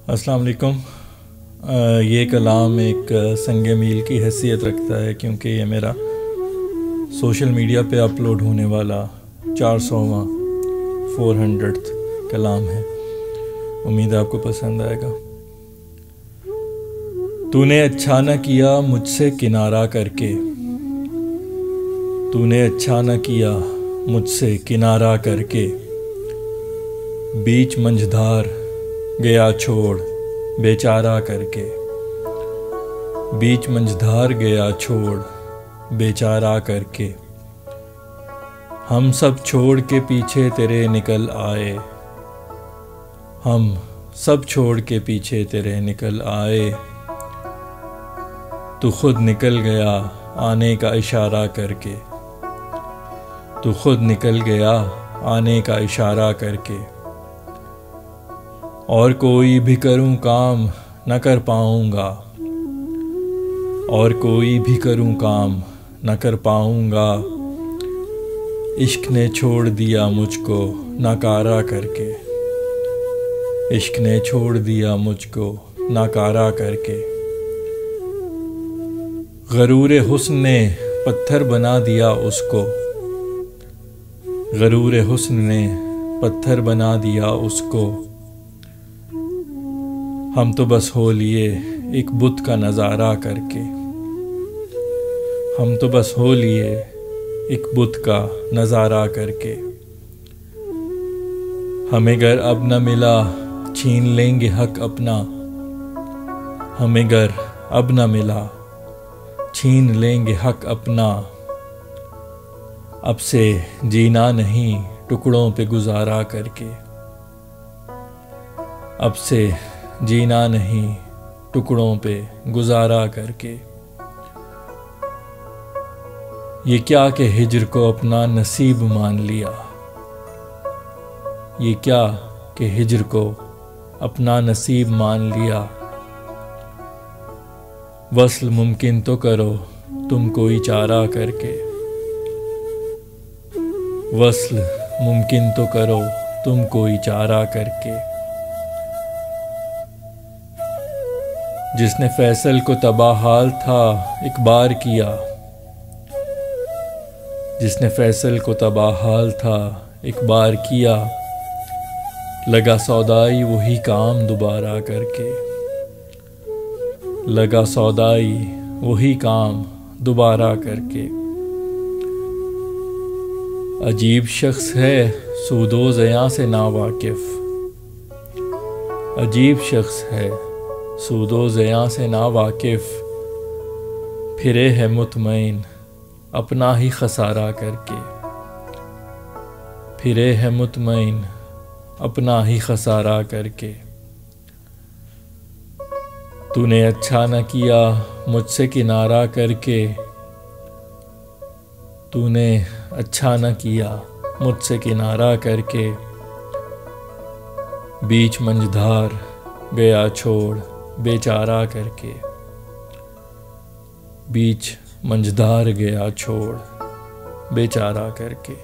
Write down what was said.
अस्सलाम वालेकुम। ये कलाम एक संग मील की हैसियत रखता है क्योंकि ये मेरा सोशल मीडिया पे अपलोड होने वाला 400वां 400th कलाम है। उम्मीद है आपको पसंद आएगा। तूने अच्छा न किया मुझसे किनारा करके, तूने अच्छा न किया मुझसे किनारा करके, बीच मंझधार गया छोड़ बेचारा करके, बीच मंझधार गया छोड़ बेचारा करके। हम सब छोड़ के पीछे तेरे निकल आए, हम सब छोड़ के पीछे तेरे निकल आए। तू खुद निकल गया आने का इशारा करके, तू खुद निकल गया आने का इशारा करके। और कोई भी करूं काम न कर पाऊंगा, और कोई भी करूं काम न कर पाऊंगा। इश्क ने छोड़ दिया मुझको नाकारा करके, इश्क ने छोड़ दिया मुझको नाकारा करके। गरूर हुस्न ने पत्थर बना दिया उसको, गरूर हुस्न ने पत्थर बना दिया उसको। हम तो बस हो लिए एक बुत का नज़ारा करके, हम तो बस हो लिए एक बुत का नज़ारा करके। हमें घर अब न मिला छीन लेंगे हक अपना, हमें घर अब न मिला छीन लेंगे हक अपना। अब से जीना नहीं टुकड़ों पे गुजारा करके, अब से जीना नहीं टुकड़ों पे गुजारा करके। ये क्या कि हिज्र को अपना नसीब मान लिया, ये क्या कि हिज्र को अपना नसीब मान लिया। वस्ल मुमकिन तो करो तुम कोई चारा करके, वस्ल मुमकिन तो करो तुम कोई चारा करके। जिसने फैसल को तबाहाल था एक बार किया, जिसने फैसल को तबाहाल था एक बार किया। लगा सौदाई वही काम दोबारा करके, लगा सौदाई वही काम दोबारा करके। अजीब शख्स है सूदो ज़यां से ना वाकिफ, अजीब शख्स है सूदो ज़यां से ना वाकिफ। फिरे है मुतमईन अपना ही खसारा करके, फिरे है मुतमईन अपना ही खसारा करके। तूने अच्छा न किया मुझसे किनारा करके, तूने अच्छा न किया मुझसे किनारा करके। बीच मंझधार गया छोड़ बेचारा करके, बीच मंझधार गया छोड़ बेचारा करके।